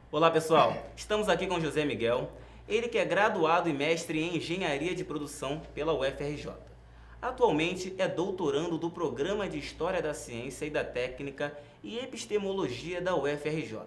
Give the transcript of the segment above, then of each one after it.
Olá pessoal, estamos aqui com José Miguel, ele que é graduado e mestre em Engenharia de Produção pela UFRJ. Atualmente é doutorando do Programa de História da Ciência e da Técnica e Epistemologia da UFRJ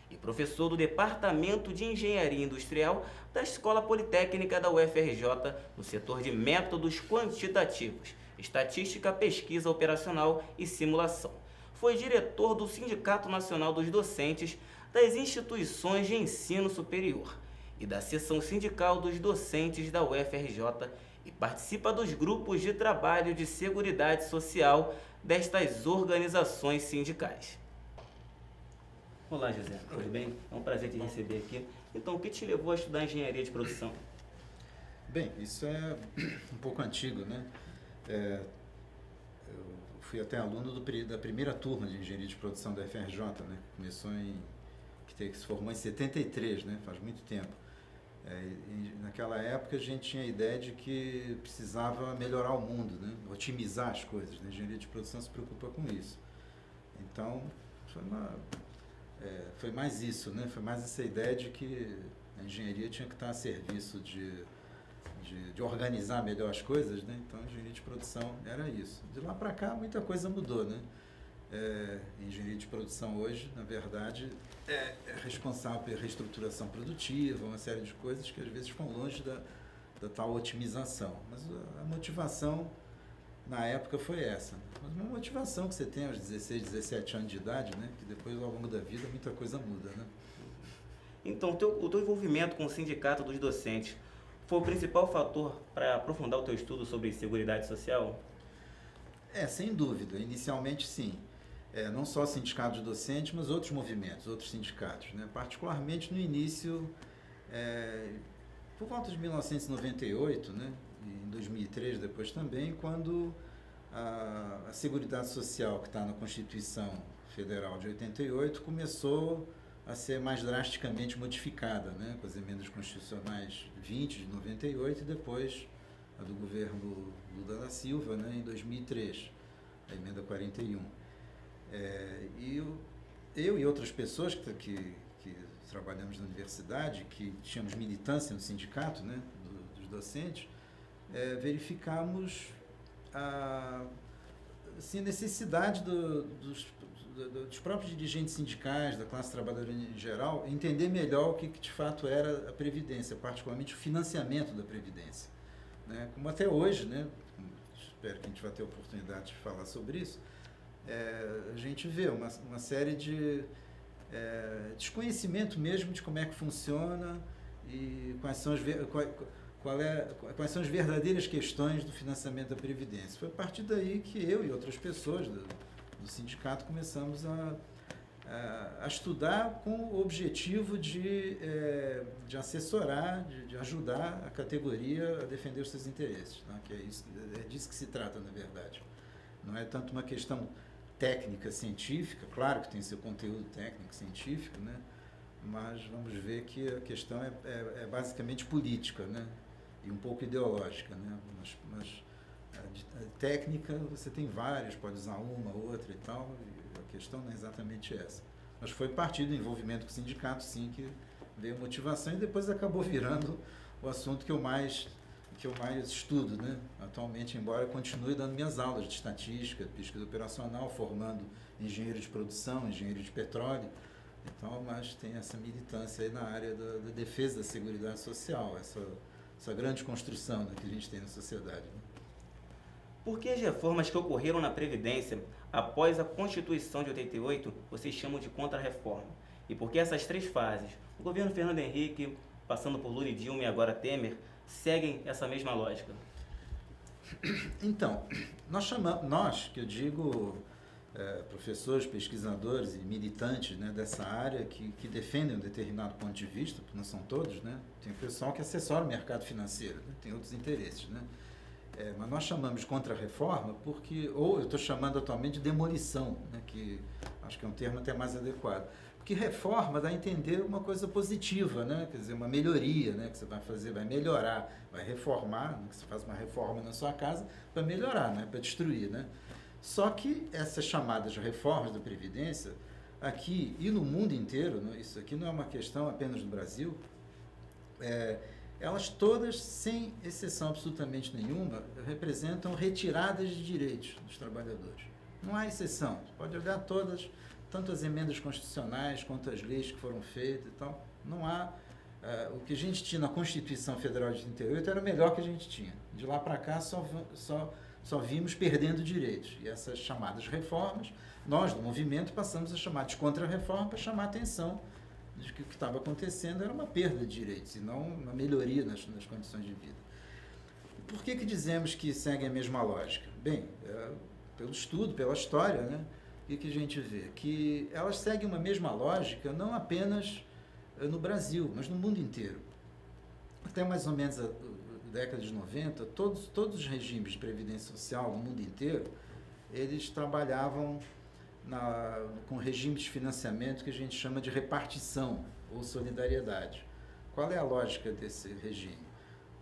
e professor do Departamento de Engenharia Industrial da Escola Politécnica da UFRJ no setor de métodos quantitativos, estatística, pesquisa operacional e simulação. Foi diretor do Sindicato Nacional dos Docentes das Instituições de Ensino Superior e da Seção Sindical dos Docentes da UFRJ e participa dos grupos de trabalho de Seguridade Social destas organizações sindicais. Olá, José, tudo bem? É um prazer te receber aqui. Então, o que te levou a estudar Engenharia de Produção? Bem, isso é um pouco antigo, né? Eu fui até aluno da primeira turma de Engenharia de Produção da UFRJ, né? Que se formou em 73, né? Faz muito tempo. Naquela época a gente tinha a ideia de que precisava melhorar o mundo, né? Otimizar as coisas, né? A engenharia de produção se preocupa com isso. Então, foi mais isso, né? Foi mais essa ideia de que a engenharia tinha que estar a serviço de organizar melhor as coisas, né? Então, a engenharia de produção era isso. De lá para cá, muita coisa mudou, né? Engenharia de produção hoje, na verdade, é responsável pela reestruturação produtiva, uma série de coisas que às vezes ficam longe da tal otimização. Mas a motivação na época foi essa. Mas uma motivação que você tem aos 16, 17 anos de idade, né? Que depois, ao longo da vida, muita coisa muda, né? Então, o teu envolvimento com o Sindicato dos Docentes foi o principal fator para aprofundar o teu estudo sobre Seguridade Social? Sem dúvida. Inicialmente, sim. Não só o sindicato de docentes, mas outros movimentos, outros sindicatos, né? Particularmente no início, por volta de 1998, né? Em 2003 depois também, quando a Seguridade Social, que está na Constituição Federal de 88, começou a ser mais drasticamente modificada, né? Com as emendas constitucionais 20 de 98 e depois a do governo Lula da Silva, né? Em 2003, a emenda 41. Eu e outras pessoas que trabalhamos na universidade, que tínhamos militância no sindicato, né, dos docentes, verificamos a necessidade dos próprios dirigentes sindicais, da classe trabalhadora em geral, entender melhor o que de fato era a Previdência, particularmente o financiamento da Previdência, né, como até hoje, né, espero que a gente vai ter a oportunidade de falar sobre isso. A gente vê uma série de desconhecimento mesmo de como é que funciona e quais são as verdadeiras questões do financiamento da Previdência. Foi a partir daí que eu e outras pessoas do sindicato começamos a estudar com o objetivo de assessorar, de ajudar a categoria a defender os seus interesses, né? Que é disso que se trata, na verdade. Não é tanto uma questão técnica, científica, claro que tem seu conteúdo técnico, científico, né? Mas vamos ver que a questão é basicamente política, né? E um pouco ideológica, né? Mas a técnica você tem várias, pode usar uma, outra e tal, e a questão não é exatamente essa. Mas foi a partir do envolvimento com o sindicato, sim, que veio a motivação e depois acabou virando o assunto que eu mais estudo, né? Atualmente, embora eu continue dando minhas aulas de estatística, pesquisa operacional, formando engenheiro de produção, engenheiro de petróleo, então, mas tem essa militância aí na área da defesa da Seguridade Social, essa grande construção, né, que a gente tem na sociedade, né? Por que as reformas que ocorreram na Previdência após a Constituição de 88 vocês chamam de contra-reforma? E por que essas três fases, o governo Fernando Henrique, passando por Lula e Dilma e agora Temer, seguem essa mesma lógica? Então, nós, que eu digo, professores, pesquisadores e militantes, né, dessa área que defendem um determinado ponto de vista, porque não são todos, né? Tem o pessoal que assessora o mercado financeiro, né? Tem outros interesses, né? Mas nós chamamos de contra-reforma porque, ou eu estou chamando atualmente de demolição, né, que acho que é um termo até mais adequado. Porque reforma dá a entender uma coisa positiva, né? Quer dizer, uma melhoria, né? Que você vai fazer, vai melhorar, vai reformar, né? Que você faz uma reforma na sua casa para melhorar, né? Para destruir, né? Só que essas chamadas reformas da Previdência aqui e no mundo inteiro, né, isso aqui não é uma questão apenas do Brasil, elas todas, sem exceção absolutamente nenhuma, representam retiradas de direitos dos trabalhadores. Não há exceção. Você pode olhar todas, tanto as emendas constitucionais quanto as leis que foram feitas e tal. Não há... o que a gente tinha na Constituição Federal de 38 era o melhor que a gente tinha. De lá para cá só vimos perdendo direitos. E essas chamadas reformas, nós do movimento passamos a chamar de contra-reforma para chamar a atenção de que o que estava acontecendo era uma perda de direitos e não uma melhoria nas condições de vida. Por que dizemos que segue a mesma lógica? Bem, pelo estudo, pela história, né? O que a gente vê? Que elas seguem uma mesma lógica não apenas no Brasil, mas no mundo inteiro. Até mais ou menos a década de 90, todos os regimes de previdência social no mundo inteiro, eles trabalhavam com regime de financiamento que a gente chama de repartição ou solidariedade. Qual é a lógica desse regime?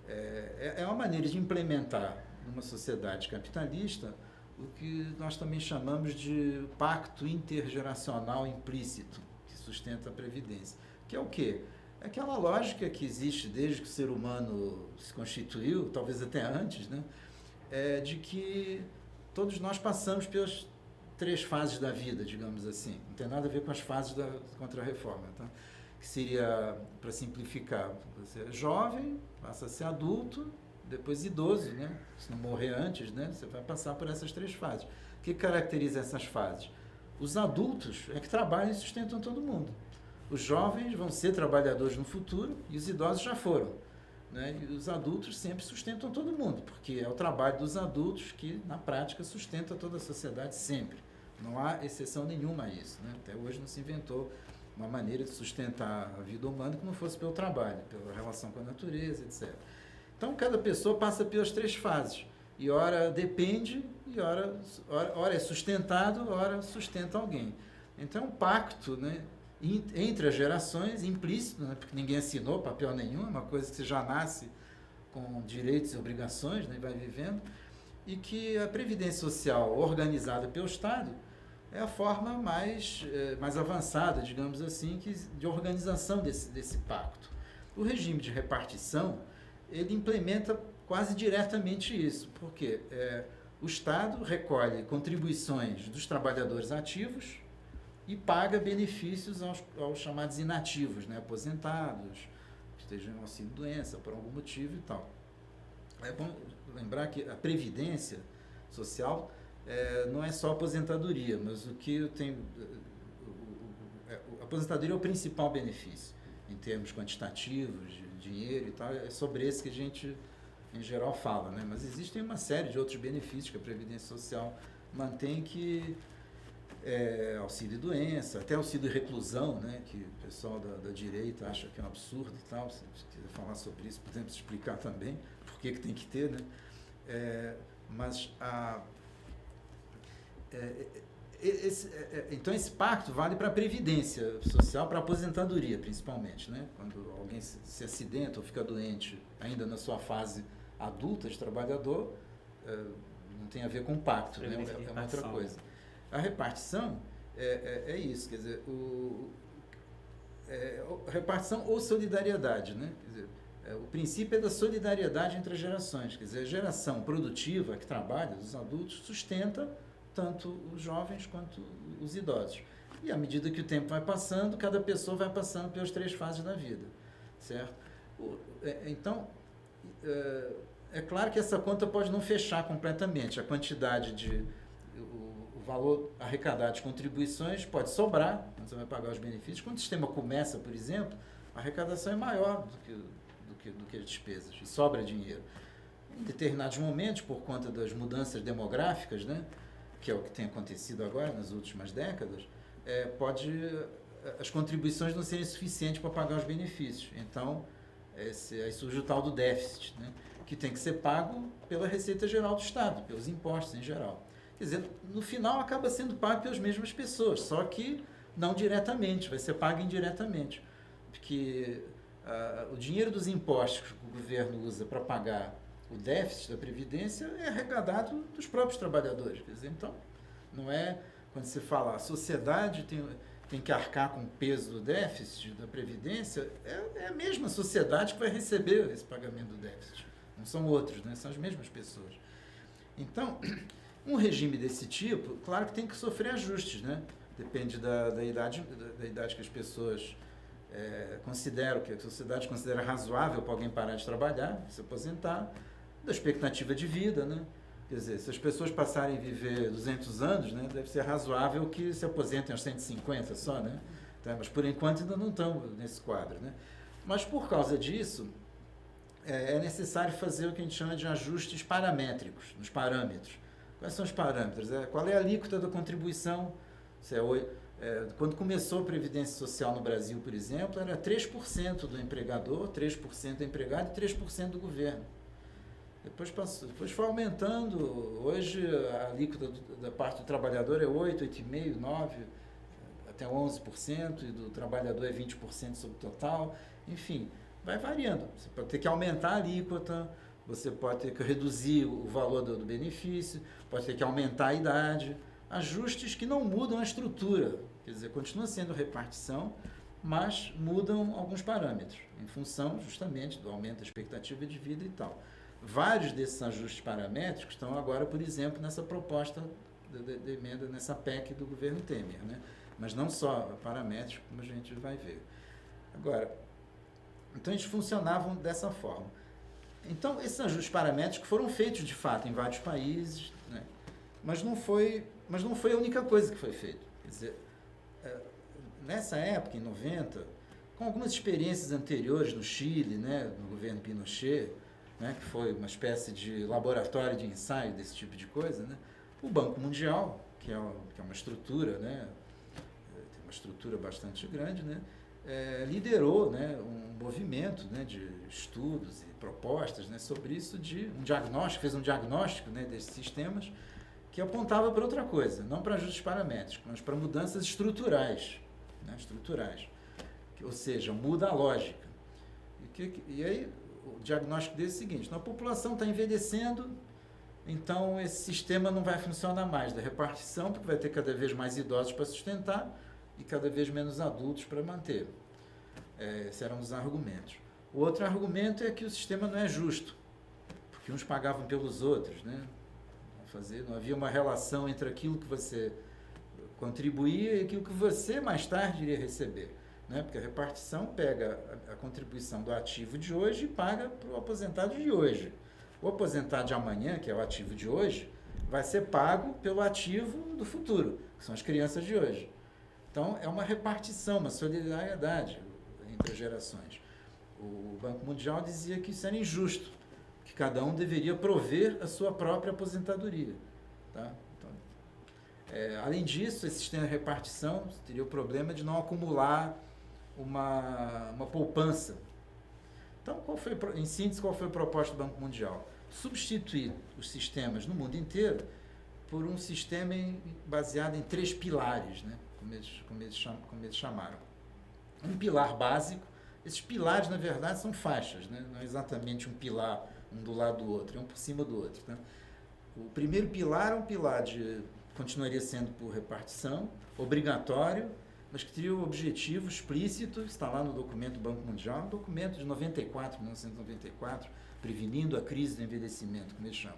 É uma maneira de implementar numa sociedade capitalista o que nós também chamamos de pacto intergeracional implícito, que sustenta a Previdência. Que é o quê? É aquela lógica que existe desde que o ser humano se constituiu, talvez até antes, né? De que todos nós passamos pelas 3 fases da vida, digamos assim. Não tem nada a ver com as fases da contra-reforma, tá? Que seria, para simplificar, você é jovem, passa a ser adulto, depois idoso, né? Se não morrer antes, né? Você vai passar por essas 3 fases. O que caracteriza essas fases? Os adultos é que trabalham e sustentam todo mundo. Os jovens vão ser trabalhadores no futuro e os idosos já foram, né? E os adultos sempre sustentam todo mundo, porque é o trabalho dos adultos que, na prática, sustenta toda a sociedade sempre. Não há exceção nenhuma a isso, né? Até hoje não se inventou uma maneira de sustentar a vida humana que não fosse pelo trabalho, pela relação com a natureza, etc. Então, cada pessoa passa pelas 3 fases. E ora depende, e ora é sustentado, ora sustenta alguém. Então, é um pacto, né, entre as gerações, implícito, né, porque ninguém assinou papel nenhum, é uma coisa que você já nasce com direitos e obrigações, né, e vai vivendo, e que a Previdência Social organizada pelo Estado é a forma mais avançada, digamos assim, de organização desse pacto. O regime de repartição, ele implementa quase diretamente isso, porque o Estado recolhe contribuições dos trabalhadores ativos e paga benefícios aos chamados inativos, né, aposentados, que estejam em auxílio-doença por algum motivo e tal. É bom lembrar que a Previdência Social não é só aposentadoria, mas o que eu tenho... A aposentadoria é o principal benefício, em termos quantitativos, de dinheiro e tal, é sobre esse que a gente, em geral, fala, né? Mas existem uma série de outros benefícios que a Previdência Social mantém, que auxílio-doença, até auxílio-reclusão, né? Que o pessoal da direita acha que é um absurdo e tal. Se quiser falar sobre isso, podemos explicar também por que tem que ter, né? Mas então esse pacto vale para a Previdência Social, para a aposentadoria principalmente, né? Quando alguém se acidenta ou fica doente ainda na sua fase adulta de trabalhador, não tem a ver com o pacto, né? É uma outra coisa. A repartição é isso, quer dizer, repartição ou solidariedade, né? Quer dizer, o princípio é da solidariedade entre as gerações, quer dizer, a geração produtiva que trabalha, os adultos, sustenta tanto os jovens quanto os idosos. E à medida que o tempo vai passando, cada pessoa vai passando pelas 3 fases da vida, certo? Então, é claro que essa conta pode não fechar completamente. A quantidade o valor arrecadado de contribuições pode sobrar, quando você vai pagar os benefícios. Quando o sistema começa, por exemplo, a arrecadação é maior do que as despesas, e sobra dinheiro. Em determinados momentos, por conta das mudanças demográficas, né, que é o que tem acontecido agora nas últimas décadas, pode as contribuições não serem suficientes para pagar os benefícios. Então, aí surge o tal do déficit, né, que tem que ser pago pela Receita Geral do Estado, pelos impostos em geral. Quer dizer, no final acaba sendo pago pelas mesmas pessoas, só que não diretamente, vai ser pago indiretamente. Porque o dinheiro dos impostos que o governo usa para pagar o déficit da Previdência é arrecadado dos próprios trabalhadores. Quer dizer, então, não é quando você fala a sociedade tem que arcar com o peso do déficit da Previdência, é a mesma sociedade que vai receber esse pagamento do déficit. Não são outros, né? São as mesmas pessoas. Então, um regime desse tipo, claro que tem que sofrer ajustes, né? Depende da idade que as pessoas consideram, que a sociedade considera razoável para alguém parar de trabalhar, se aposentar, da expectativa de vida, né? Quer dizer, se as pessoas passarem a viver 200 anos, né, deve ser razoável que se aposentem aos 150 só, né? Tá? Mas por enquanto ainda não estão nesse quadro, né? Mas por causa disso, é necessário fazer o que a gente chama de ajustes paramétricos, nos parâmetros. Quais são os parâmetros? Qual é a alíquota da contribuição? Quando começou a Previdência Social no Brasil, por exemplo, era 3% do empregador, 3% do empregado e 3% do governo. Depois foi aumentando. Hoje a alíquota da parte do trabalhador é 8, 8,5%, 9%, até 11%, e do trabalhador é 20% sobre o total. Enfim, vai variando. Você pode ter que aumentar a alíquota, você pode ter que reduzir o valor do benefício, pode ter que aumentar a idade. Ajustes que não mudam a estrutura. Quer dizer, continua sendo repartição, mas mudam alguns parâmetros, em função justamente do aumento da expectativa de vida e tal. Vários desses ajustes paramétricos estão agora, por exemplo, nessa proposta de emenda, nessa PEC do governo Temer, né? Mas não só paramétricos, como a gente vai ver. Agora, então eles funcionavam dessa forma. Então, esses ajustes paramétricos foram feitos, de fato, em vários países, né? Mas não foi a única coisa que foi feita. Quer dizer, nessa época, em 90, com algumas experiências anteriores no Chile, né, no governo Pinochet, né, que foi uma espécie de laboratório de ensaio desse tipo de coisa, né, o Banco Mundial, que é uma estrutura, né, tem uma estrutura bastante grande, né, liderou, né, um movimento, né, de estudos e propostas, né, sobre isso, fez um diagnóstico, né, desses sistemas, que apontava para outra coisa, não para ajustes paramétricos, mas para mudanças estruturais, né, ou seja, muda a lógica. E aí o diagnóstico dele é o seguinte: a população está envelhecendo, então esse sistema não vai funcionar mais da repartição, porque vai ter cada vez mais idosos para sustentar e cada vez menos adultos para manter. Esses eram os argumentos. O outro argumento é que o sistema não é justo, porque uns pagavam pelos outros, né? Não havia uma relação entre aquilo que você contribuía e aquilo que você mais tarde iria receber, né? Porque a repartição pega a contribuição do ativo de hoje e paga para o aposentado de hoje. O aposentado de amanhã, que é o ativo de hoje, vai ser pago pelo ativo do futuro, que são as crianças de hoje. Então, é uma repartição, uma solidariedade entre as gerações. O Banco Mundial dizia que isso era injusto, que cada um deveria prover a sua própria aposentadoria. Tá? Então, além disso, esse sistema de repartição teria o problema de não acumular uma poupança. Então, em síntese, qual foi a proposta do Banco Mundial? Substituir os sistemas no mundo inteiro por um sistema baseado em 3 pilares, né? como eles chamaram. Um pilar básico. Esses pilares, na verdade, são faixas, né? Não é exatamente um pilar um do lado do outro, é um por cima do outro. Né? O primeiro pilar é um pilar continuaria sendo por repartição, obrigatório, mas que teria o objetivo explícito, está lá no documento do Banco Mundial, um documento de 1994, prevenindo a crise do envelhecimento, como eles chamam.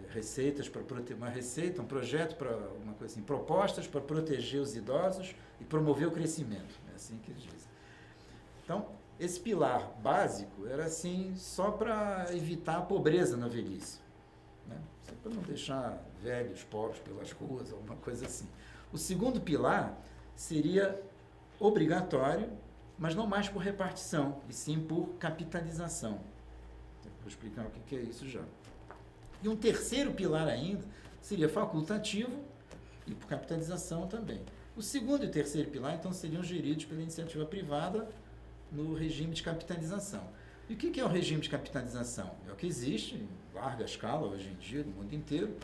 Receitas para um projeto para uma coisa assim, propostas para proteger os idosos e promover o crescimento, é assim que eles dizem. Então, esse pilar básico era assim só para evitar a pobreza na velhice, né? Só para não deixar velhos, pobres pelas ruas, alguma coisa assim. O segundo pilar seria obrigatório, mas não mais por repartição, e sim por capitalização. Vou explicar o que é isso já. E um terceiro pilar ainda seria facultativo e por capitalização também. O segundo e o terceiro pilar, então, seriam geridos pela iniciativa privada no regime de capitalização. E o que é o regime de capitalização? É o que existe em larga escala hoje em dia, no mundo inteiro.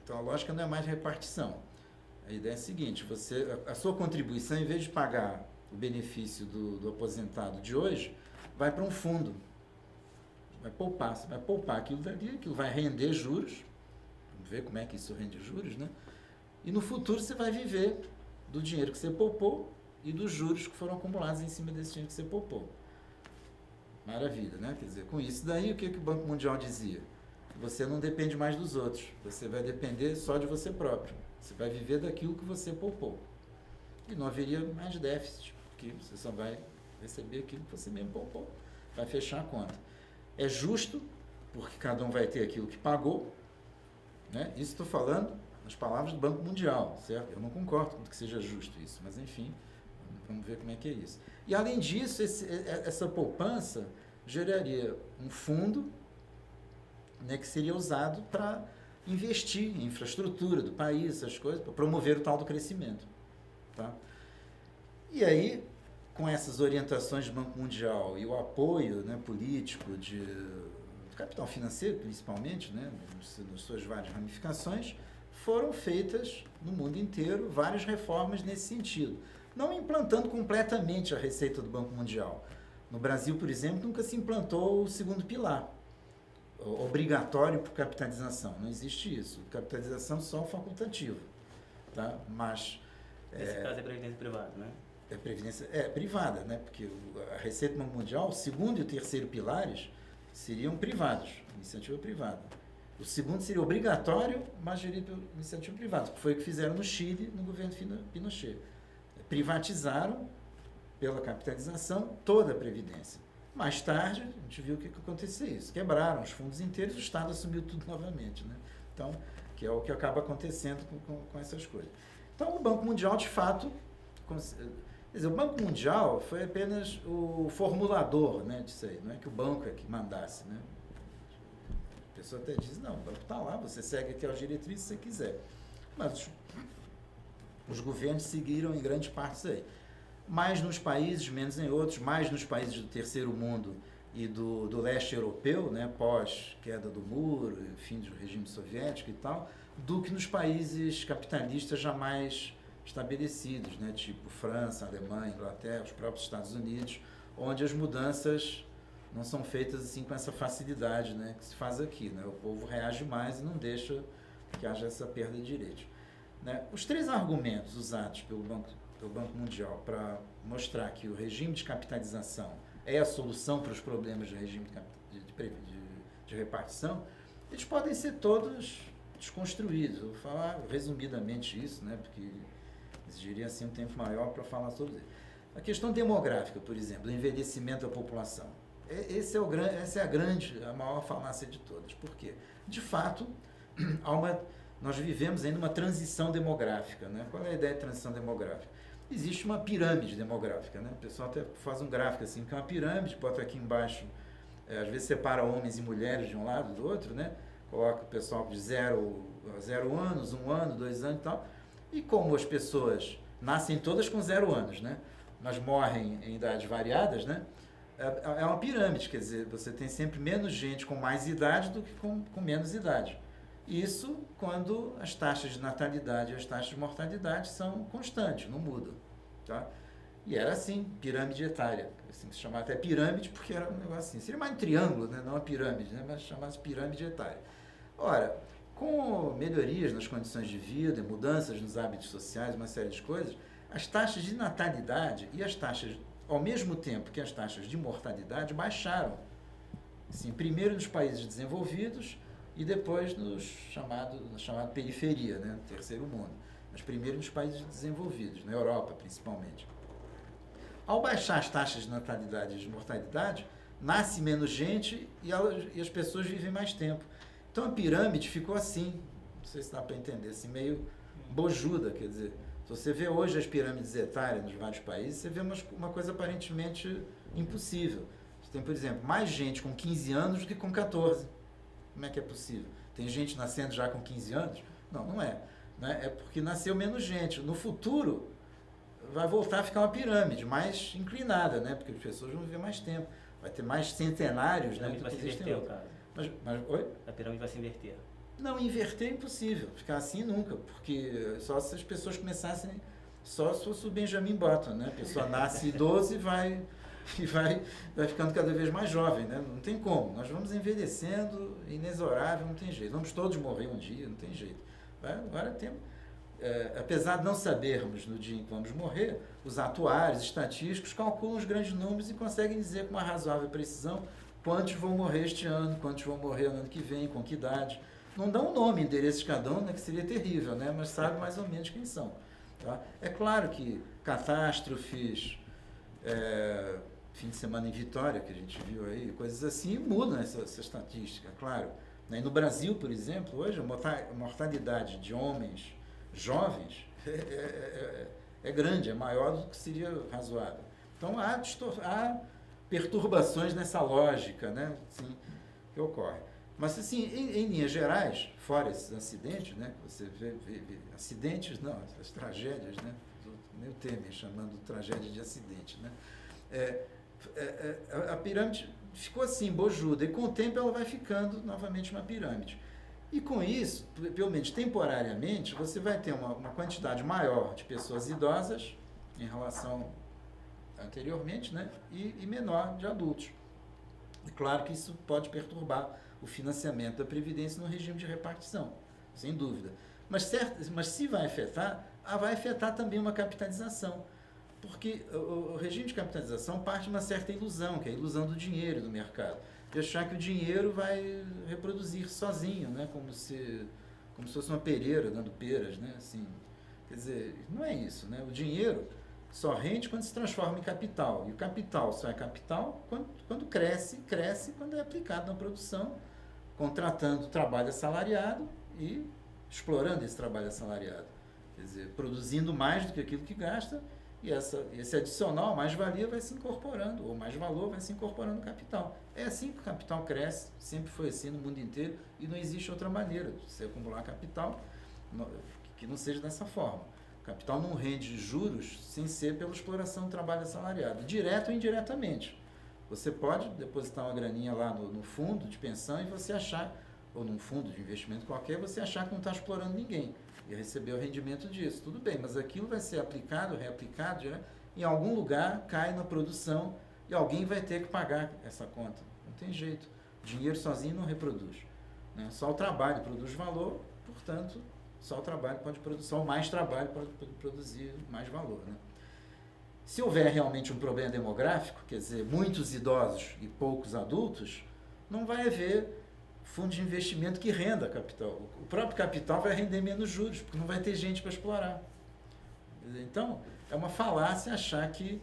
Então, a lógica não é mais repartição. A ideia é a seguinte: a sua contribuição, em vez de pagar o benefício do aposentado de hoje, vai para um fundo. Você vai poupar aquilo dali, aquilo vai render juros. Vamos ver como é que isso rende juros, né? E no futuro você vai viver do dinheiro que você poupou e dos juros que foram acumulados em cima desse dinheiro que você poupou. Maravilha, né? Quer dizer, com isso daí, o que o Banco Mundial dizia? Você não depende mais dos outros, você vai depender só de você próprio. Você vai viver daquilo que você poupou. E não haveria mais déficit, porque você só vai receber aquilo que você mesmo poupou. Vai fechar a conta. É justo, porque cada um vai ter aquilo que pagou, né? Isso estou falando nas palavras do Banco Mundial, certo? Eu não concordo com que seja justo isso, mas enfim, vamos ver como é que é isso. E além disso, essa poupança geraria um fundo, né, que seria usado para investir em infraestrutura do país, essas coisas, para promover o tal do crescimento. Tá? E aí, com essas orientações do Banco Mundial e o apoio, né, político do capital financeiro, principalmente, né, nas suas várias ramificações, foram feitas no mundo inteiro várias reformas nesse sentido. Não implantando completamente a receita do Banco Mundial. No Brasil, por exemplo, nunca se implantou o segundo pilar, obrigatório por capitalização. Não existe isso. Capitalização só facultativa. Tá? Mas... Nesse caso é previdência privada, né? É previdência privada, né? Porque a receita do Banco Mundial, o segundo e o terceiro pilares seriam privados, iniciativa privada. O segundo seria obrigatório, mas gerido por iniciativa privada, que foi o que fizeram no Chile, no governo Pinochet. Privatizaram, pela capitalização, toda a Previdência. Mais tarde, a gente viu o que aconteceu isso. Quebraram os fundos inteiros, o Estado assumiu tudo novamente, né? Então, que é o que acaba acontecendo com essas coisas. Então, o Banco Mundial, de fato, quer dizer, o Banco Mundial foi apenas o formulador, né, disso aí. Não é que o banco é que mandasse, né? A pessoa até diz, não, o banco está lá, você segue aquelas diretrizes se você quiser. Mas os governos seguiram em grande parte isso aí. Mais nos países, menos em outros, mais nos países do terceiro mundo e do leste europeu, né, pós queda do muro, fim do regime soviético e tal, do que nos países capitalistas jamais estabelecidos, né, tipo França, Alemanha, Inglaterra, os próprios Estados Unidos, onde as mudanças não são feitas assim com essa facilidade, né, que se faz aqui, né? O povo reage mais e não deixa que haja essa perda de direitos. Né? Os três argumentos usados pelo Banco Mundial para mostrar que o regime de capitalização é a solução para os problemas do regime de repartição, eles podem ser todos desconstruídos. Eu vou falar resumidamente isso, né, porque exigiria assim um tempo maior para falar sobre isso. A questão demográfica, por exemplo, do envelhecimento da população. Essa é a maior falácia de todas. Por quê? De fato, nós vivemos ainda uma transição demográfica. Né? Qual é a ideia de transição demográfica? Existe uma pirâmide demográfica. Né? O pessoal até faz um gráfico assim, que é uma pirâmide, bota aqui embaixo, às vezes separa homens e mulheres de um lado e do outro, né? Coloca o pessoal de 0 anos, 1 ano, 2 anos e tal. E como as pessoas nascem todas com 0 anos, né? Mas morrem em idades variadas, né? É uma pirâmide, quer dizer, você tem sempre menos gente com mais idade do que com menos idade. Isso quando as taxas de natalidade e as taxas de mortalidade são constantes, não mudam. Tá? E era assim, pirâmide etária. Assim, se chamava até pirâmide porque era um negócio assim. Seria mais um triângulo, né? Não uma pirâmide, né? Mas chamava-se pirâmide etária. Ora, com melhorias nas condições de vida, mudanças nos hábitos sociais, uma série de coisas, as taxas de natalidade e as taxas, ao mesmo tempo que as taxas de mortalidade, baixaram. Assim, primeiro nos países desenvolvidos e depois na chamada periferia, né, no terceiro mundo. Mas primeiro nos países desenvolvidos, na Europa principalmente. Ao baixar as taxas de natalidade e de mortalidade, nasce menos gente e as pessoas vivem mais tempo. Então a pirâmide ficou assim, não sei se dá para entender, assim, meio bojuda, quer dizer, se você vê hoje as pirâmides etárias nos vários países, você vê uma coisa aparentemente impossível. Você tem, por exemplo, mais gente com 15 anos do que com 14. Como é que é possível? Tem gente nascendo já com 15 anos? Não, não é. Né? É porque nasceu menos gente. No futuro, vai voltar a ficar uma pirâmide mais inclinada, né? Porque as pessoas vão viver mais tempo. Vai ter mais centenários, né? Vai se inverter, o caso. Oi? A pirâmide vai se inverter. Não, inverter é impossível. Ficar assim nunca. Porque só se as pessoas começassem... Só se fosse o Benjamin Button, né? A pessoa nasce idoso e vai ficando cada vez mais jovem, né? Não tem como. Nós vamos envelhecendo, inexorável, não tem jeito. Vamos todos morrer um dia, não tem jeito. Agora apesar de não sabermos no dia em que vamos morrer, os atuários estatísticos calculam os grandes números e conseguem dizer com uma razoável precisão quantos vão morrer este ano, quantos vão morrer no ano que vem, com que idade. Não dão um nome, endereço de cada um, né, que seria terrível, né, mas sabe mais ou menos quem são. Tá? É claro que catástrofes, fim de semana em Vitória, que a gente viu aí, coisas assim, mudam essa estatística, claro. E no Brasil, por exemplo, hoje a mortalidade de homens jovens é grande, é maior do que seria razoável. Então há perturbações nessa lógica, né, assim, que ocorre. Mas, assim, em linhas gerais, fora esses acidentes, né, você vê acidentes, não, as tragédias, né, nem o Temer chamando de tragédia de acidente, né, a pirâmide ficou assim, bojuda, e com o tempo ela vai ficando novamente uma pirâmide. E com isso, pelo menos temporariamente, você vai ter uma quantidade maior de pessoas idosas em relação anteriormente, né, e menor de adultos. É claro que isso pode perturbar o financiamento da Previdência no regime de repartição, sem dúvida. Mas se vai afetar também uma capitalização. Porque o regime de capitalização parte de uma certa ilusão, que é a ilusão do dinheiro do mercado. De achar que o dinheiro vai reproduzir sozinho, né? Como se fosse uma pereira dando peras, né? Assim, quer dizer, não é isso, né? O dinheiro só rende quando se transforma em capital. E o capital só é capital quando cresce quando é aplicado na produção, contratando trabalho assalariado e explorando esse trabalho assalariado. Quer dizer, produzindo mais do que aquilo que gasta, e esse adicional, mais-valia, vai se incorporando, ou mais valor vai se incorporando no capital. É assim que o capital cresce, sempre foi assim no mundo inteiro, e não existe outra maneira de você acumular capital que não seja dessa forma. O capital não rende juros sem ser pela exploração do trabalho assalariado, direto ou indiretamente. Você pode depositar uma graninha lá no fundo de pensão e você achar, ou num fundo de investimento qualquer, você achar que não está explorando ninguém e receber o rendimento disso. Tudo bem, mas aquilo vai ser aplicado, reaplicado, né? Em algum lugar cai na produção e alguém vai ter que pagar essa conta. Não tem jeito. O dinheiro sozinho não reproduz, né? Só o trabalho produz valor, portanto, só o trabalho pode produzir, só mais trabalho pode produzir mais valor, né? Se houver realmente um problema demográfico, quer dizer, muitos idosos e poucos adultos, não vai haver fundo de investimento que renda capital. O próprio capital vai render menos juros, porque não vai ter gente para explorar. Então, é uma falácia achar que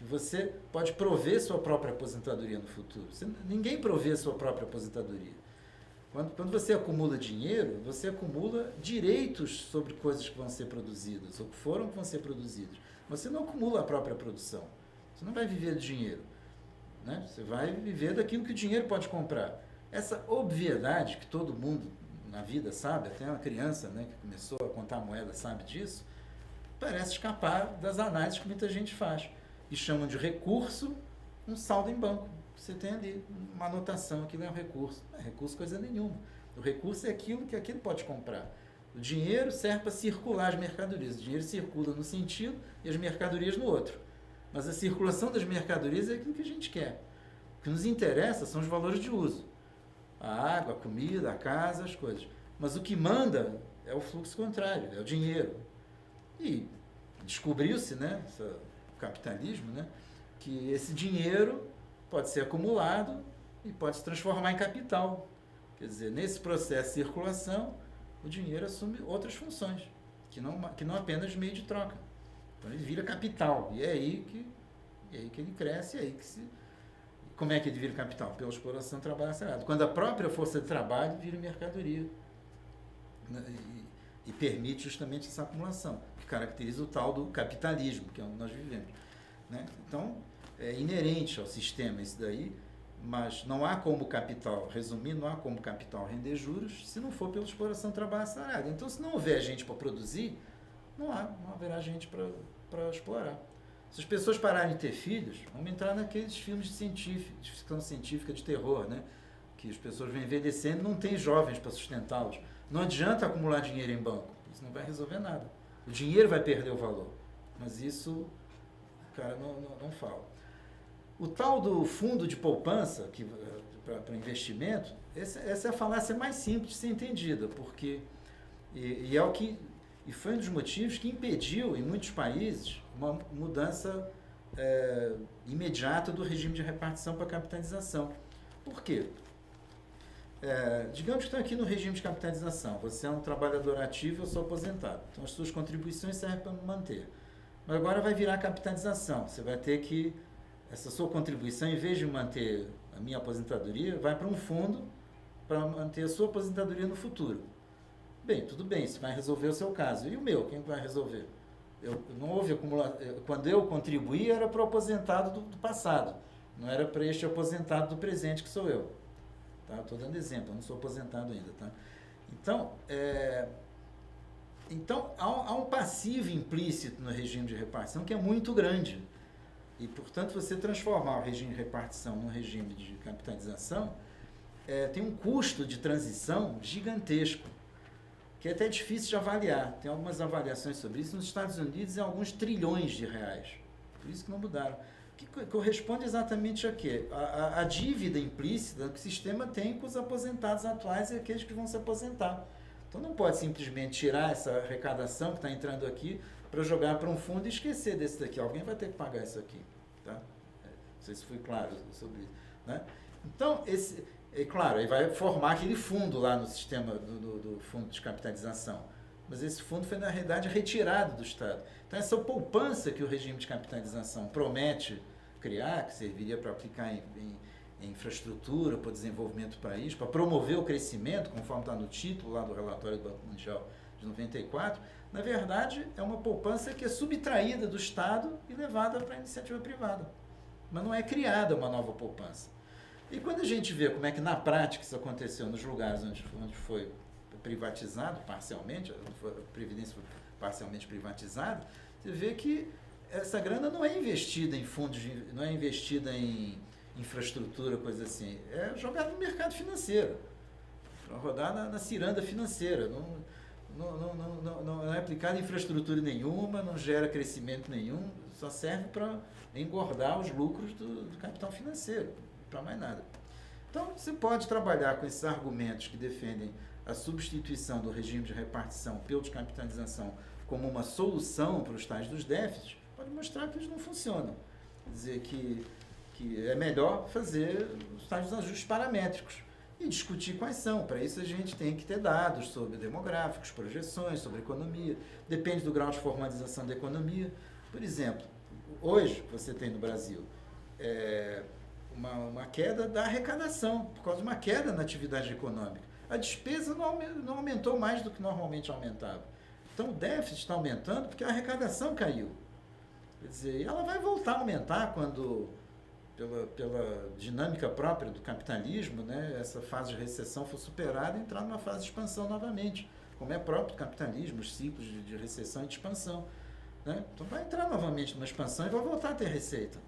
você pode prover sua própria aposentadoria no futuro. Ninguém provê sua própria aposentadoria. Quando você acumula dinheiro, você acumula direitos sobre coisas que vão ser produzidas, ou que vão ser produzidas. Você não acumula a própria produção. Você não vai viver do dinheiro, né? Você vai viver daquilo que o dinheiro pode comprar. Essa obviedade que todo mundo na vida sabe, até uma criança, né, que começou a contar moeda sabe disso, parece escapar das análises que muita gente faz. E chamam de recurso um saldo em banco. Você tem ali uma anotação, aquilo é um recurso. Não é recurso coisa nenhuma. O recurso é aquilo que aquilo pode comprar. O dinheiro serve para circular as mercadorias. O dinheiro circula num sentido e as mercadorias no outro. Mas a circulação das mercadorias é aquilo que a gente quer. O que nos interessa são os valores de uso. A água, a comida, a casa, as coisas. Mas o que manda é o fluxo contrário, é o dinheiro. E descobriu-se, né, o capitalismo, né, que esse dinheiro pode ser acumulado e pode se transformar em capital. Quer dizer, nesse processo de circulação, o dinheiro assume outras funções, que não apenas meio de troca. Então ele vira capital, e é aí que ele cresce, como é que ele vira capital? Pela exploração do trabalho assalariado. Quando a própria força de trabalho vira mercadoria, né, e permite justamente essa acumulação, que caracteriza o tal do capitalismo, que é onde nós vivemos, né? Então, é inerente ao sistema isso daí, mas não há como capital, resumindo, não há como capital render juros se não for pela exploração do trabalho assalariado. Então, se não houver gente para produzir, não haverá gente para explorar. Se as pessoas pararem de ter filhos, vamos entrar naqueles filmes de ficção científica de terror, né? Que as pessoas vão envelhecendo e não tem jovens para sustentá-los. Não adianta acumular dinheiro em banco, isso não vai resolver nada. O dinheiro vai perder o valor, mas isso o cara não fala. O tal do fundo de poupança para investimento, essa é a falácia mais simples de ser entendida, porque E foi um dos motivos que impediu, em muitos países, uma mudança imediata do regime de repartição para capitalização. Por quê? Digamos que estão aqui no regime de capitalização. Você é um trabalhador ativo, eu sou aposentado. Então, as suas contribuições servem para me manter. Mas agora vai virar capitalização. Você vai ter que... Essa sua contribuição, em vez de manter a minha aposentadoria, vai para um fundo para manter a sua aposentadoria no futuro. Bem, tudo bem, isso vai resolver o seu caso. E o meu, quem vai resolver? Não houve acumulação. Quando eu contribuí, era para o aposentado do passado. Não era para este aposentado do presente, que sou eu. Tá? Estou dando exemplo, eu não sou aposentado ainda. Tá? Então há um passivo implícito no regime de repartição que é muito grande. E, portanto, você transformar o regime de repartição num regime de capitalização tem um custo de transição gigantesco, que é até difícil de avaliar. Tem algumas avaliações sobre isso. Nos Estados Unidos é alguns trilhões de reais. Por isso que não mudaram. Que corresponde exatamente a quê? A dívida implícita que o sistema tem com os aposentados atuais e aqueles que vão se aposentar. Então não pode simplesmente tirar essa arrecadação que está entrando aqui para jogar para um fundo e esquecer desse daqui. Alguém vai ter que pagar isso aqui. Tá? Não sei se fui claro sobre isso. Né? Então, claro, aí vai formar aquele fundo lá no sistema do fundo de capitalização. Mas esse fundo foi, na realidade, retirado do Estado. Então, essa poupança que o regime de capitalização promete criar, que serviria para aplicar em infraestrutura, para o desenvolvimento do país, para promover o crescimento, conforme está no título lá do relatório do Banco Mundial de 94, na verdade, é uma poupança que é subtraída do Estado e levada para a iniciativa privada. Mas não é criada uma nova poupança. E quando a gente vê como é que, na prática, isso aconteceu nos lugares onde foi privatizado parcialmente, a Previdência foi parcialmente privatizada, você vê que essa grana não é investida em fundos, não é investida em infraestrutura, coisa assim. É jogada no mercado financeiro, para rodar na ciranda financeira. Não é aplicada em infraestrutura nenhuma, não gera crescimento nenhum, só serve para engordar os lucros do capital financeiro, para mais nada. Então, você pode trabalhar com esses argumentos que defendem a substituição do regime de repartição pelo de capitalização como uma solução para os tais dos déficits, pode mostrar que eles não funcionam. Quer dizer que é melhor fazer os tais ajustes paramétricos e discutir quais são. Para isso a gente tem que ter dados sobre demográficos, projeções, sobre economia. Depende do grau de formalização da economia. Por exemplo, hoje você tem no Brasil uma queda da arrecadação, por causa de uma queda na atividade econômica. A despesa não aumentou mais do que normalmente aumentava. Então o déficit está aumentando porque a arrecadação caiu. Quer dizer, ela vai voltar a aumentar quando, pela dinâmica própria do capitalismo, né, essa fase de recessão for superada e entrar numa fase de expansão novamente, como é próprio do capitalismo, os ciclos de recessão e de expansão. Né? Então vai entrar novamente numa expansão e vai voltar a ter receita.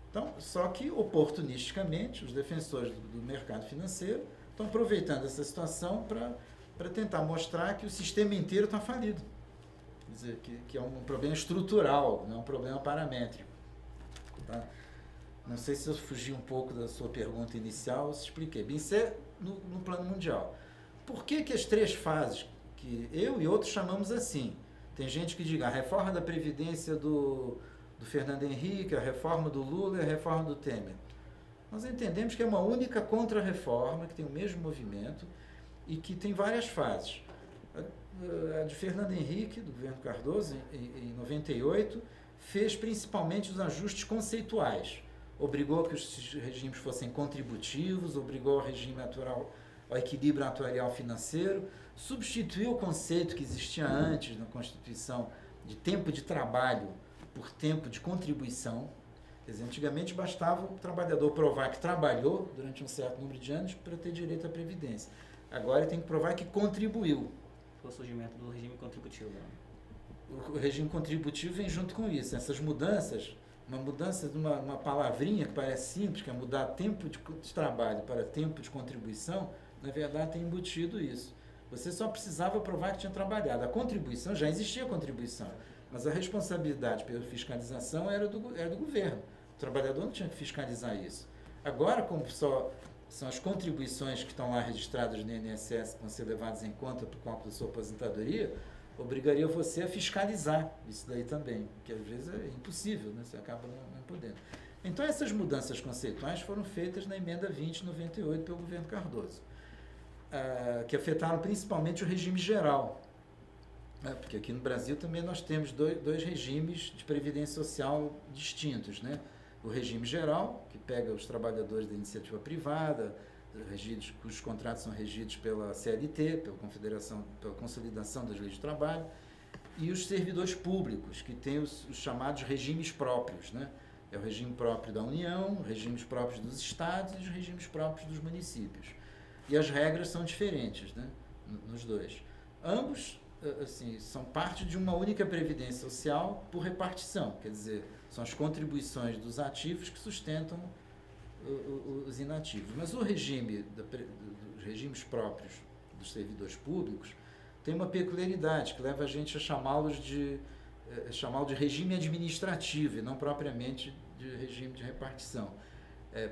Então, só que, oportunisticamente, os defensores do mercado financeiro estão aproveitando essa situação para tentar mostrar que o sistema inteiro está falido. Quer dizer, que é um problema estrutural, não é um problema paramétrico. Tá? Não sei se eu fugi um pouco da sua pergunta inicial, eu expliquei. Bem, isso é no plano mundial. Por que as três fases, que eu e outros chamamos assim? Tem gente que diga a reforma da Previdência do Fernando Henrique, a reforma do Lula e a reforma do Temer. Nós entendemos que é uma única contra-reforma, que tem o mesmo movimento e que tem várias fases. A de Fernando Henrique, do governo Cardoso, em 98, fez principalmente os ajustes conceituais. Obrigou que os regimes fossem contributivos, obrigou ao regime atual, ao equilíbrio atuarial financeiro, substituiu o conceito que existia antes na Constituição de tempo de trabalho por tempo de contribuição. Quer dizer, antigamente bastava o trabalhador provar que trabalhou durante um certo número de anos para ter direito à Previdência. Agora ele tem que provar que contribuiu. Foi o surgimento do regime contributivo. Né? O regime contributivo vem junto com isso. Essas mudanças, uma mudança de uma palavrinha que parece simples, que é mudar tempo de trabalho para tempo de contribuição, na verdade tem embutido isso. Você só precisava provar que tinha trabalhado. A contribuição, já existia contribuição, mas a responsabilidade pela fiscalização era do governo. O trabalhador não tinha que fiscalizar isso. Agora, como só são as contribuições que estão lá registradas no INSS, que vão ser levadas em conta para o cálculo da sua aposentadoria, obrigaria você a fiscalizar isso daí também, que às vezes é impossível, né? Você acaba não podendo. Então, essas mudanças conceituais foram feitas na emenda 2098 pelo governo Cardoso, que afetaram principalmente o regime geral, né? Porque aqui no Brasil também nós temos dois regimes de previdência social distintos, né? O regime geral, que pega os trabalhadores da iniciativa privada, cujos contratos são regidos pela CLT, pela Consolidação das Leis de Trabalho, e os servidores públicos, que têm os chamados regimes próprios, né? É o regime próprio da União, os regimes próprios dos estados e os regimes próprios dos municípios. E as regras são diferentes, né? Nos dois. Ambos, assim, são parte de uma única previdência social por repartição, quer dizer, são as contribuições dos ativos que sustentam os inativos. Mas o regime, dos regimes próprios dos servidores públicos tem uma peculiaridade que leva a gente a chamá-lo de regime administrativo e não propriamente de regime de repartição.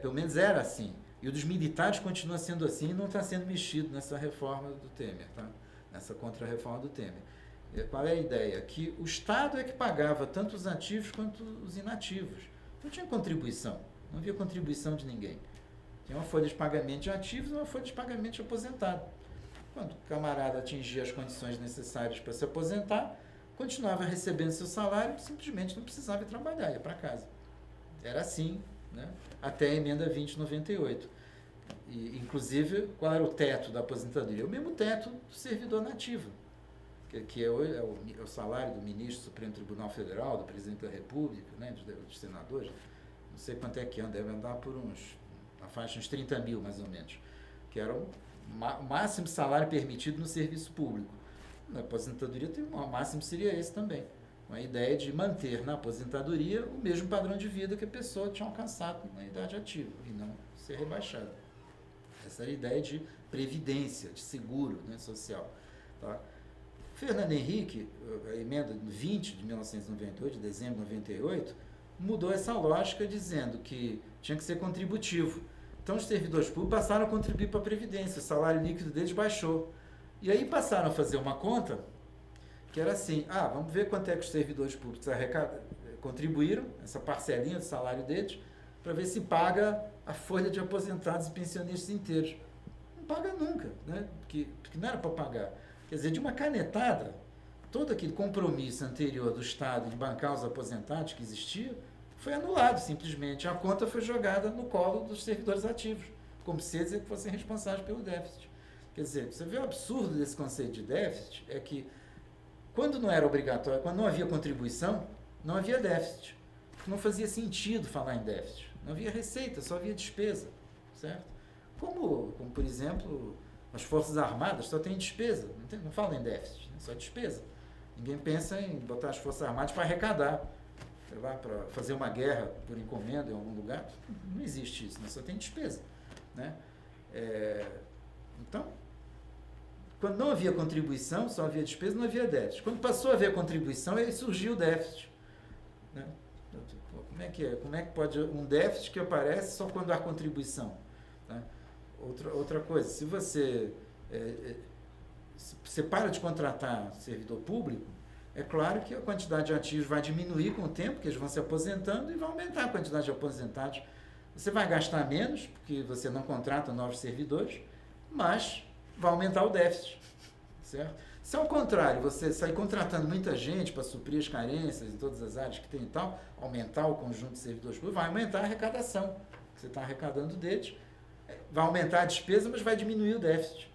Pelo menos era assim. E o dos militares continua sendo assim e não está sendo mexido nessa reforma do Temer, tá? Nessa contra-reforma do Temer. Qual é a ideia? Que o Estado é que pagava tanto os ativos quanto os inativos. Não tinha contribuição. Não havia contribuição de ninguém. Tinha uma folha de pagamento de ativos e uma folha de pagamento de aposentado. Quando o camarada atingia as condições necessárias para se aposentar, continuava recebendo seu salário, simplesmente não precisava ir trabalhar, ia para casa. Era assim, né? Até a emenda 2098. E, inclusive, qual era o teto da aposentadoria? O mesmo teto do servidor nativo, que é o salário do ministro do Supremo Tribunal Federal, do presidente da República, né? Dos senadores. Não sei quanto é que anda, deve andar por na faixa de uns 30 mil, mais ou menos, que era o máximo salário permitido no serviço público. Na aposentadoria, o máximo seria esse também. Uma ideia de manter na aposentadoria o mesmo padrão de vida que a pessoa tinha alcançado na idade ativa, e não ser rebaixada. Essa era a ideia de previdência, de seguro, né, social. Tá? Fernando Henrique, a emenda 20 de 1998, de dezembro de 98, mudou essa lógica dizendo que tinha que ser contributivo. Então, os servidores públicos passaram a contribuir para a Previdência, o salário líquido deles baixou. E aí passaram a fazer uma conta que era assim, vamos ver quanto é que os servidores públicos contribuíram, essa parcelinha do salário deles, para ver se paga a folha de aposentados e pensionistas inteiros. Não paga nunca, né? Porque não era para pagar. Quer dizer, de uma canetada, todo aquele compromisso anterior do Estado de bancar os aposentados que existia, foi anulado, simplesmente. A conta foi jogada no colo dos servidores ativos, como se eles fossem responsáveis pelo déficit. Quer dizer, você vê o absurdo desse conceito de déficit, é que quando não era obrigatório, quando não havia contribuição, não havia déficit. Não fazia sentido falar em déficit. Não havia receita, só havia despesa, certo? Como por exemplo, as Forças Armadas só tem despesa, não fala em déficit, né? Só despesa. Ninguém pensa em botar as Forças Armadas para arrecadar, sei lá, para fazer uma guerra por encomenda em algum lugar. Não existe isso, né? Só tem despesa, né? Então, quando não havia contribuição, só havia despesa, não havia déficit. Quando passou a haver contribuição, aí surgiu o déficit, né? Como é que pode um déficit que aparece só quando há contribuição, né? Outra coisa, se você para de contratar servidor público, é claro que a quantidade de ativos vai diminuir com o tempo, porque eles vão se aposentando, e vai aumentar a quantidade de aposentados. Você vai gastar menos, porque você não contrata novos servidores, mas vai aumentar o déficit, certo? Se ao contrário, você sair contratando muita gente para suprir as carências em todas as áreas que tem e tal, aumentar o conjunto de servidores públicos, vai aumentar a arrecadação que você está arrecadando deles, vai aumentar a despesa, mas vai diminuir o déficit.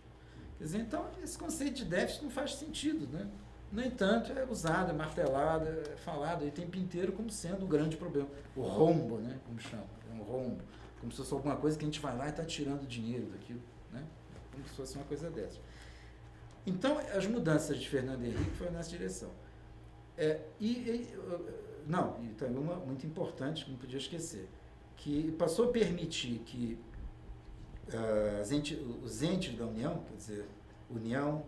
Quer dizer, então, esse conceito de déficit não faz sentido, né? No entanto, é usado, é martelado, é falado o tempo inteiro como sendo o grande problema. O rombo, né? Como chama? É um rombo. Como se fosse alguma coisa que a gente vai lá e está tirando dinheiro daquilo, né? Como se fosse uma coisa dessa. Então, as mudanças de Fernando Henrique foram nessa direção. E também uma muito importante, que não podia esquecer, que passou a permitir que os entes da União, quer dizer, União,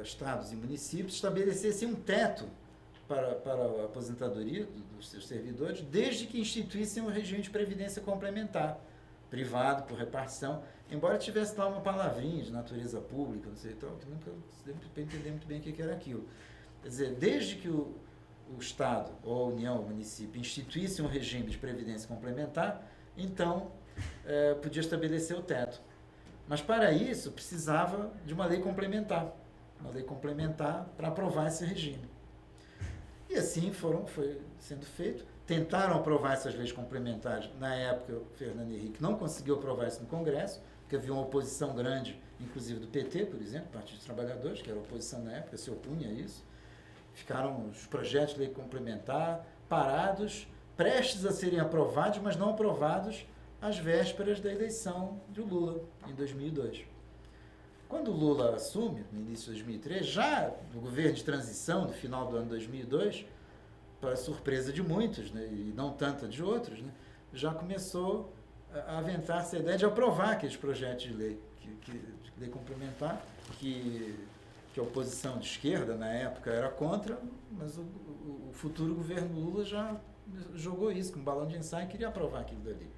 estados e municípios, estabelecessem um teto para a aposentadoria dos seus servidores, desde que instituíssem um regime de previdência complementar, privado por repartição, embora tivesse lá uma palavrinha de natureza pública, não sei e tal, que nunca deu para entender muito bem o que era aquilo. Quer dizer, desde que o Estado, ou a União, o município, instituísse um regime de previdência complementar, então podia estabelecer o teto. Mas para isso precisava de uma lei complementar para aprovar esse regime. E assim foi sendo feito. Tentaram aprovar essas leis complementares. Na época, o Fernando Henrique não conseguiu aprovar isso no Congresso, porque havia uma oposição grande, inclusive do PT, por exemplo, Partido dos Trabalhadores, que era a oposição na época, se opunha a isso. Ficaram os projetos de lei complementar parados, prestes a serem aprovados, mas não aprovados às vésperas da eleição de Lula, em 2002. Quando o Lula assume, no início de 2003, já no governo de transição, no final do ano 2002, para surpresa de muitos, né, e não tanta de outros, né, já começou a aventar-se a ideia de aprovar aqueles projetos de lei, de lei complementar, que a oposição de esquerda, na época, era contra, mas o futuro governo Lula já jogou isso com um balão de ensaio e queria aprovar aquilo dali.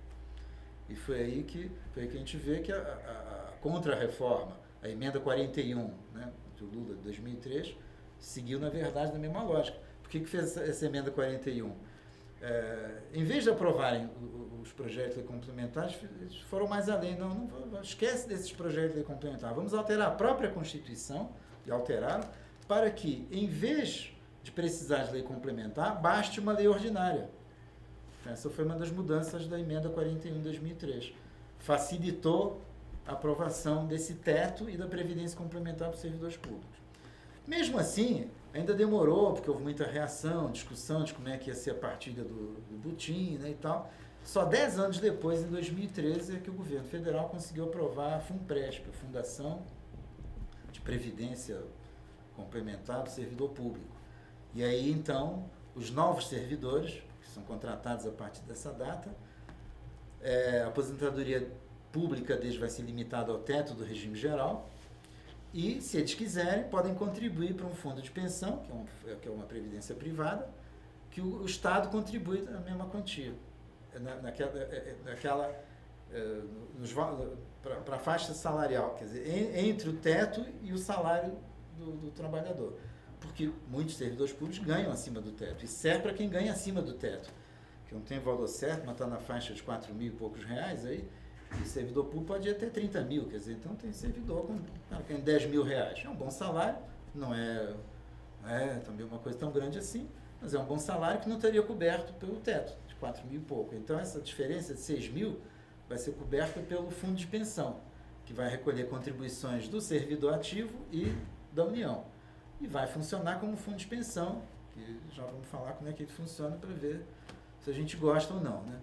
E foi aí que a gente vê que a contra-reforma, a emenda 41, né, do Lula, de 2003, seguiu, na verdade, na mesma lógica. Por que fez essa emenda 41? Em vez de aprovarem os projetos de lei complementares, eles foram mais além. Não esquece desses projetos de lei complementar. Vamos alterar a própria Constituição, e alteraram, para que, em vez de precisar de lei complementar, baste uma lei ordinária. Essa foi uma das mudanças da emenda 41 de 2003. Facilitou a aprovação desse teto e da previdência complementar para os servidores públicos. Mesmo assim, ainda demorou, porque houve muita reação, discussão de como é que ia ser a partilha do butim, né, e tal. Só 10 anos depois, em 2013, é que o governo federal conseguiu aprovar a FUNPRESP, a Fundação de Previdência Complementar do Servidor Público. E aí, então, os novos servidores, que são contratados a partir dessa data, a aposentadoria pública deles vai ser limitada ao teto do regime geral, e, se eles quiserem, podem contribuir para um fundo de pensão, que é uma previdência privada, que o Estado contribui na mesma quantia, para a faixa salarial, quer dizer, entre o teto e o salário do trabalhador. Porque muitos servidores públicos ganham acima do teto, e serve para quem ganha acima do teto, que não tem valor certo, mas está na faixa de 4 mil e poucos reais, aí, e servidor público pode ir até 30 mil, quer dizer, então tem servidor com 10 mil reais. É um bom salário, não é também uma coisa tão grande assim, mas é um bom salário que não estaria coberto pelo teto, de 4 mil e pouco. Então essa diferença de 6 mil vai ser coberta pelo fundo de pensão, que vai recolher contribuições do servidor ativo e da União. E vai funcionar como fundo de pensão, que já vamos falar como é que ele funciona para ver se a gente gosta ou não, né?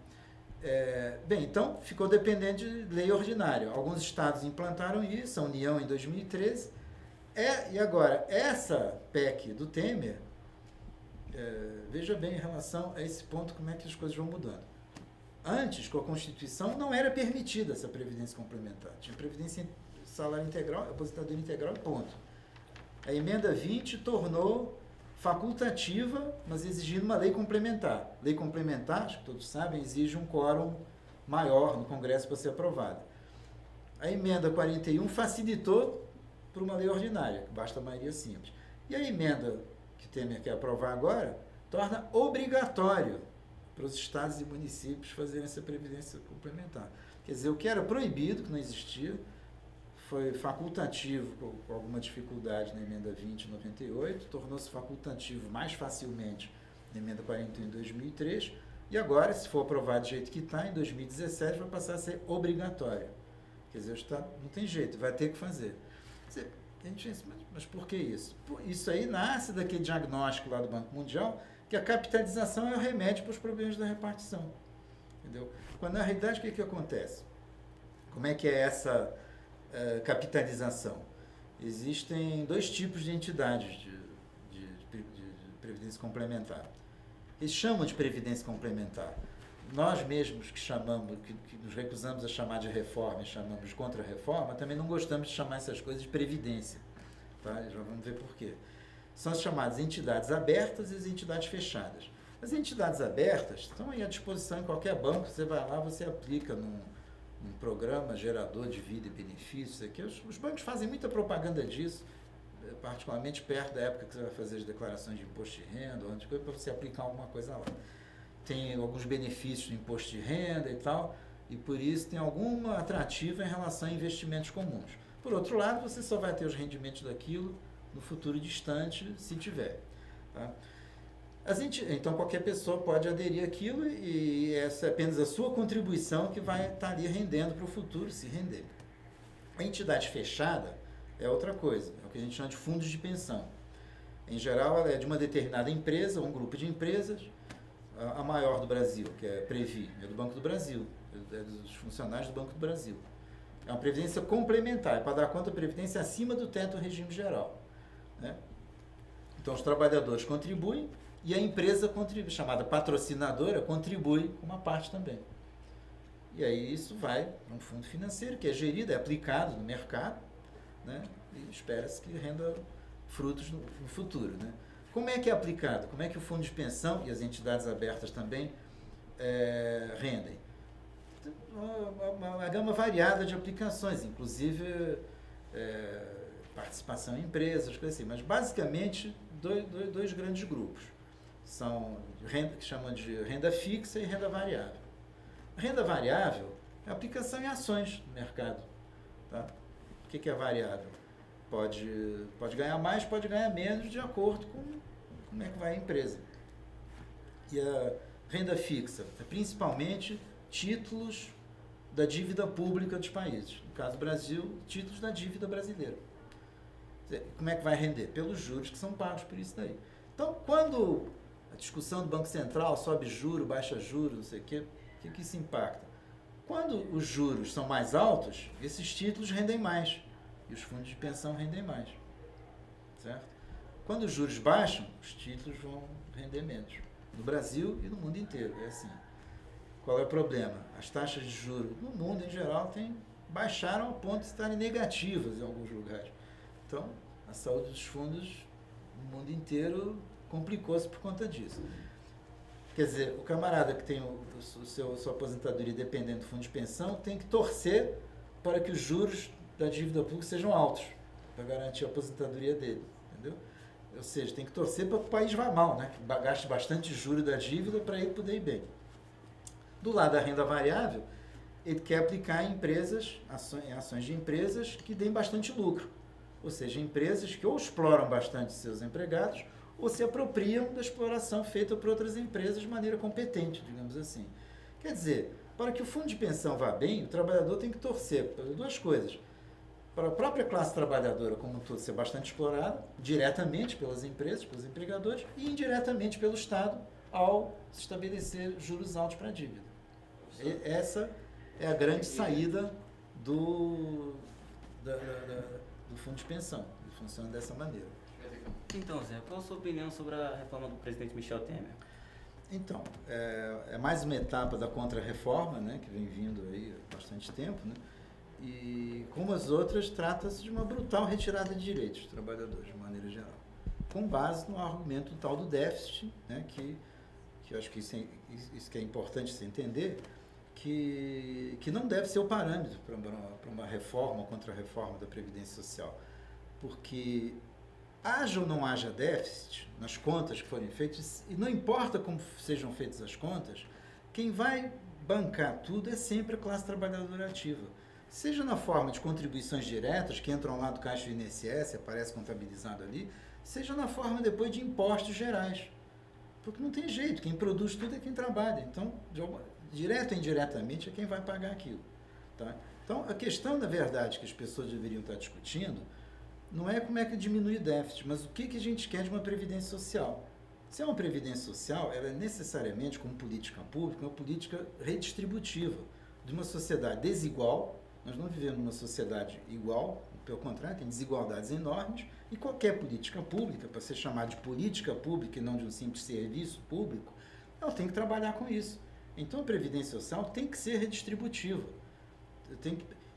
Bem, então ficou dependente de lei ordinária. Alguns estados implantaram isso, a União em 2013. E agora, essa PEC do Temer, veja bem em relação a esse ponto como é que as coisas vão mudando. Antes, com a Constituição, não era permitida essa previdência complementar. Tinha previdência, salário integral, aposentadoria integral e ponto. A emenda 20 tornou facultativa, mas exigindo uma lei complementar. Lei complementar, acho que todos sabem, exige um quórum maior no Congresso para ser aprovada. A emenda 41 facilitou por uma lei ordinária, que basta a maioria simples. E a emenda que Temer quer aprovar agora torna obrigatório para os estados e municípios fazerem essa previdência complementar. Quer dizer, o que era proibido, que não existia, foi facultativo com alguma dificuldade na emenda 20 em 98, tornou-se facultativo mais facilmente na emenda 41 em 2003, e agora, se for aprovado do jeito que está, em 2017 vai passar a ser obrigatório. Quer dizer, o Estado não tem jeito, vai ter que fazer. A gente pensa, mas por que isso? Isso aí nasce daquele diagnóstico lá do Banco Mundial, que a capitalização é o remédio para os problemas da repartição. Entendeu? Quando na realidade o que acontece? Como é que é essa capitalização? Existem dois tipos de entidades de previdência complementar. Eles chamam de previdência complementar. Nós mesmos que chamamos, que nos recusamos a chamar de reforma e chamamos de contra-reforma, também não gostamos de chamar essas coisas de previdência. Tá? Já vamos ver por quê. São as chamadas entidades abertas e as entidades fechadas. As entidades abertas estão aí à disposição em qualquer banco, você vai lá, você aplica um programa gerador de vida e benefícios. Aqui, os bancos fazem muita propaganda disso, particularmente perto da época que você vai fazer as declarações de imposto de renda, para você aplicar alguma coisa lá. Tem alguns benefícios no imposto de renda e tal, e por isso tem alguma atrativa em relação a investimentos comuns. Por outro lado, você só vai ter os rendimentos daquilo no futuro distante, se tiver. Tá? Então, qualquer pessoa pode aderir àquilo e essa é apenas a sua contribuição que vai estar ali rendendo para o futuro, se render. A entidade fechada é outra coisa, é o que a gente chama de fundos de pensão. Em geral, ela é de uma determinada empresa, um grupo de empresas, a maior do Brasil, que é a Previ, é do Banco do Brasil, é dos funcionários do Banco do Brasil. É uma previdência complementar, é para dar conta da previdência acima do teto do regime geral. Né? Então, os trabalhadores contribuem e a empresa chamada patrocinadora contribui com uma parte também. E aí isso vai para um fundo financeiro que é gerido, é aplicado no mercado, né? E espera-se que renda frutos no futuro. Né? Como é que é aplicado? Como é que o fundo de pensão e as entidades abertas também rendem? Uma gama variada de aplicações, inclusive participação em empresas, coisas assim. Mas basicamente dois grandes grupos. São que chamam de renda fixa e renda variável. A renda variável é a aplicação em ações no mercado. Tá? O que é variável? Pode ganhar mais, pode ganhar menos, de acordo com como é que vai a empresa. E a renda fixa é principalmente títulos da dívida pública dos países. No caso do Brasil, títulos da dívida brasileira. Como é que vai render? Pelos juros que são pagos por isso daí. Então, quando a discussão do Banco Central sobe juro, baixa juro, não sei o que isso impacta? Quando os juros são mais altos, esses títulos rendem mais. E os fundos de pensão rendem mais. Certo? Quando os juros baixam, os títulos vão render menos. No Brasil e no mundo inteiro. É assim. Qual é o problema? As taxas de juros no mundo, em geral, baixaram ao ponto de estarem negativas em alguns lugares. Então, a saúde dos fundos no mundo inteiro complicou-se por conta disso. Quer dizer, o camarada que tem sua aposentadoria dependendo do fundo de pensão tem que torcer para que os juros da dívida pública sejam altos, para garantir a aposentadoria dele. Entendeu? Ou seja, tem que torcer para que o país vá mal, né? Que gaste bastante juros da dívida para ele poder ir bem. Do lado da renda variável, ele quer aplicar em ações de empresas que deem bastante lucro. Ou seja, empresas que ou exploram bastante seus empregados ou se apropriam da exploração feita por outras empresas de maneira competente, digamos assim. Quer dizer, para que o fundo de pensão vá bem, o trabalhador tem que torcer para duas coisas. Para a própria classe trabalhadora como um todo ser bastante explorada, diretamente pelas empresas, pelos empregadores, e indiretamente pelo Estado, ao se estabelecer juros altos para a dívida. Essa é a grande saída do fundo de pensão. Ele funciona dessa maneira. Então, Zé, qual a sua opinião sobre a reforma do presidente Michel Temer? Então, é mais uma etapa da contra-reforma, né, que vem vindo aí há bastante tempo, né, e como as outras, trata-se de uma brutal retirada de direitos dos trabalhadores, de maneira geral, com base no argumento tal do déficit, né, que eu acho que isso que é importante se entender, que não deve ser o parâmetro para uma reforma ou contra-reforma da Previdência Social, porque haja ou não haja déficit nas contas que forem feitas, e não importa como sejam feitas as contas, quem vai bancar tudo é sempre a classe trabalhadora ativa. Seja na forma de contribuições diretas, que entram lá do caixa do INSS, aparece contabilizado ali, seja na forma depois de impostos gerais. Porque não tem jeito, quem produz tudo é quem trabalha. Então, direto ou indiretamente, é quem vai pagar aquilo. Tá? Então, a questão, na verdade, que as pessoas deveriam estar discutindo não é como é que diminui o déficit, mas o que a gente quer de uma previdência social. Se é uma previdência social, ela é necessariamente, como política pública, uma política redistributiva de uma sociedade desigual. Nós não vivemos numa sociedade igual, pelo contrário, tem desigualdades enormes, e qualquer política pública, para ser chamada de política pública e não de um simples serviço público, ela tem que trabalhar com isso. Então, a previdência social tem que ser redistributiva.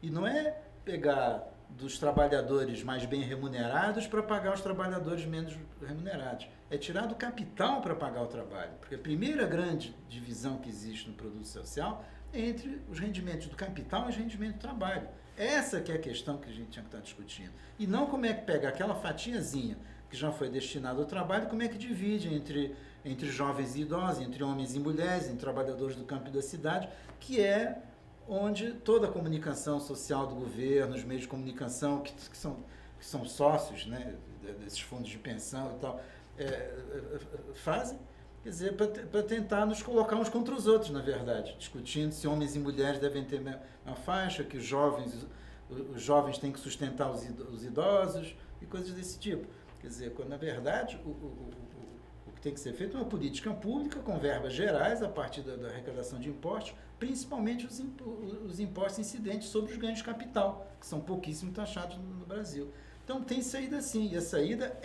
E não é pegar dos trabalhadores mais bem remunerados para pagar os trabalhadores menos remunerados. É tirar do capital para pagar o trabalho. Porque a primeira grande divisão que existe no produto social entre os rendimentos do capital e os rendimentos do trabalho. Essa que é a questão que a gente tinha que estar discutindo. E não como é que pega aquela fatiazinha que já foi destinada ao trabalho, como é que divide entre jovens e idosos, entre homens e mulheres, entre trabalhadores do campo e da cidade, que é onde toda a comunicação social do governo, os meios de comunicação que são sócios, né, desses fundos de pensão e tal, fazem, quer dizer, para tentar nos colocar uns contra os outros, na verdade, discutindo se homens e mulheres devem ter uma faixa, que os jovens têm que sustentar os idosos e coisas desse tipo. Quer dizer, quando, na verdade, o que tem que ser feito é uma política pública com verbas gerais a partir da arrecadação de impostos, principalmente os impostos incidentes sobre os ganhos de capital, que são pouquíssimo taxados no Brasil. Então, tem saída sim, e a saída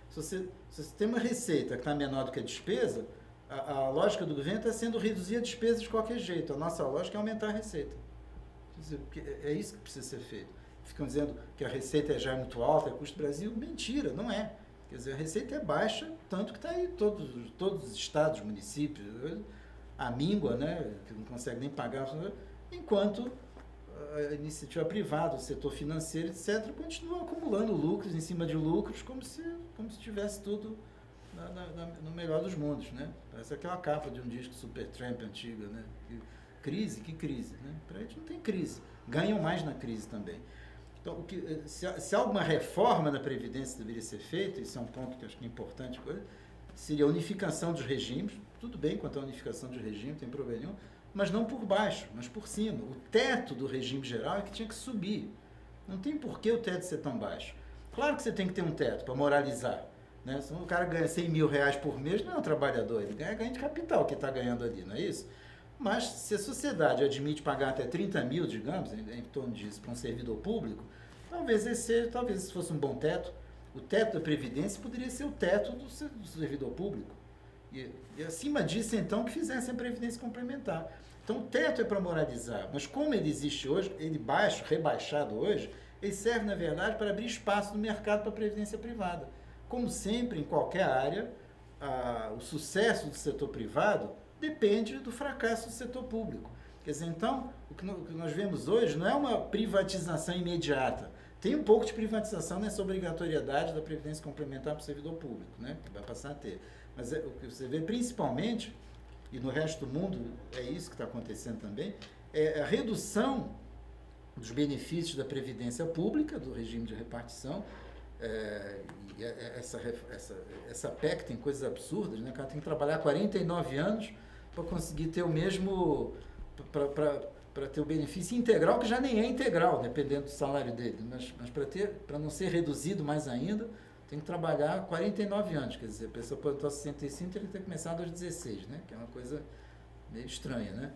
se você tem uma receita que está menor do que a despesa, a lógica do governo está sendo reduzir a despesa de qualquer jeito. A nossa lógica é aumentar a receita. Quer dizer, é isso que precisa ser feito. Ficam dizendo que a receita já é muito alta, é custo do Brasil. Mentira, não é. Quer dizer, a receita é baixa, tanto que está aí todos os estados, municípios, a míngua, né, que não consegue nem pagar, enquanto a iniciativa privada, o setor financeiro, etc., continua acumulando lucros em cima de lucros, como se tivesse tudo no melhor dos mundos, né? Parece aquela capa de um disco Supertramp antiga, né? Que crise, né? Para a gente não tem crise. Ganham mais na crise também. Então, se alguma reforma na Previdência deveria ser feita, isso é um ponto que eu acho que é importante, seria a unificação dos regimes. Tudo bem quanto à unificação dos regimes, não tem problema nenhum, mas não por baixo, mas por cima. O teto do regime geral é que tinha que subir. Não tem por que o teto ser tão baixo. Claro que você tem que ter um teto para moralizar, né? Se o cara ganha 100 mil reais por mês, não é um trabalhador, ele ganha de capital que está ganhando ali, não é isso? Mas se a sociedade admite pagar até 30 mil, digamos, em torno disso, para um servidor público, talvez esse fosse um bom teto. O teto da Previdência poderia ser o teto do servidor público. E acima disso, então, que fizessem a Previdência complementar. Então, o teto é para moralizar, mas como ele existe hoje, ele rebaixado hoje, ele serve, na verdade, para abrir espaço no mercado para a Previdência privada. Como sempre, em qualquer área, o sucesso do setor privado depende do fracasso do setor público. Quer dizer, então, o que nós vemos hoje não é uma privatização imediata. Tem um pouco de privatização nessa obrigatoriedade da Previdência complementar para o servidor público, né, que vai passar a ter. Mas o que você vê principalmente, e no resto do mundo é isso que está acontecendo também, é a redução dos benefícios da Previdência Pública, do regime de repartição. E essa PEC tem coisas absurdas, né? O cara tem que trabalhar 49 anos para conseguir ter o mesmo, para ter o benefício integral, que já nem é integral, dependendo do salário dele, mas para não ser reduzido mais ainda, tem que trabalhar 49 anos, quer dizer, a pessoa pode estar aos 65, ele tem que começar aos 16, né? Que é uma coisa meio estranha, né?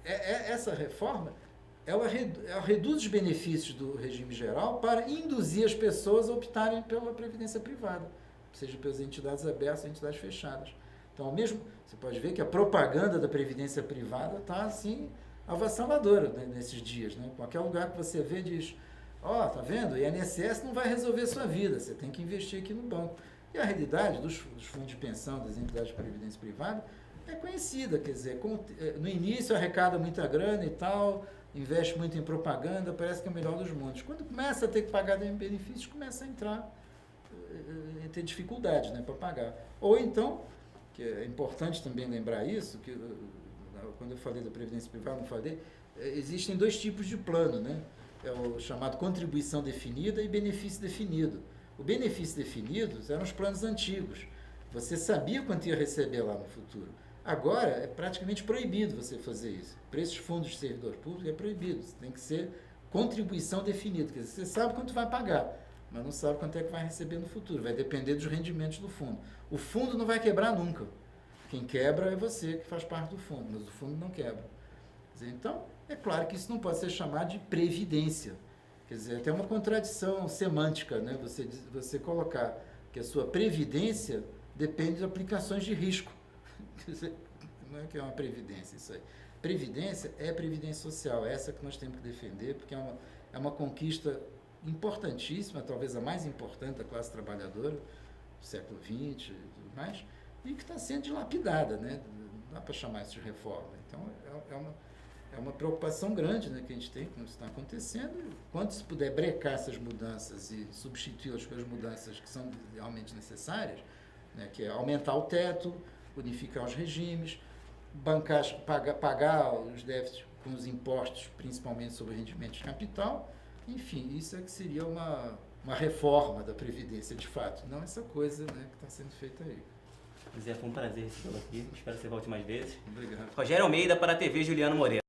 Essa reforma, ela reduz os benefícios do regime geral para induzir as pessoas a optarem pela previdência privada, seja pelas entidades abertas ou entidades fechadas. Então, você pode ver que a propaganda da previdência privada está, assim, avassaladora, né, nesses dias, né? Qualquer lugar que você vê diz, tá vendo? O INSS não vai resolver a sua vida, você tem que investir aqui no banco. E a realidade dos fundos de pensão, das entidades de previdência privada, é conhecida, quer dizer, no início arrecada muita grana e tal, investe muito em propaganda, parece que é o melhor dos mundos. Quando começa a ter que pagar benefícios, começa a ter dificuldades, né, para pagar. Ou então, que é importante também lembrar isso, que quando eu falei da previdência privada, não falei, existem dois tipos de plano, né? É o chamado contribuição definida e benefício definido. O benefício definido eram os planos antigos. Você sabia quanto ia receber lá no futuro. Agora, é praticamente proibido você fazer isso. Para esses fundos de servidor público, é proibido. Você tem que ser contribuição definida. Quer dizer, você sabe quanto vai pagar, mas não sabe quanto é que vai receber no futuro. Vai depender dos rendimentos do fundo. O fundo não vai quebrar nunca. Quem quebra é você, que faz parte do fundo, mas o fundo não quebra. Quer dizer, então, é claro que isso não pode ser chamado de previdência. Quer dizer, tem uma contradição semântica, né? Você colocar que a sua previdência depende de aplicações de risco. Quer dizer, não é que é uma previdência isso aí. Previdência é previdência social, é essa que nós temos que defender, porque é uma conquista importantíssima, talvez a mais importante da classe trabalhadora do século XX e tudo mais, e que está sendo dilapidada, né? dá para chamar isso de reforma. Então, é uma preocupação grande, né, que a gente tem com o que está acontecendo. Quando se puder brecar essas mudanças e substituí-las pelas mudanças que são realmente necessárias, né, que é aumentar o teto, unificar os regimes, pagar os déficits com os impostos, principalmente sobre rendimentos de capital. Enfim, isso é que seria uma reforma da Previdência, de fato, não essa coisa, né, que está sendo feita aí. Zé, foi um prazer recebê-lo aqui. Espero que você volte mais vezes. Obrigado. Rogério Almeida para a TV Juliano Moreira.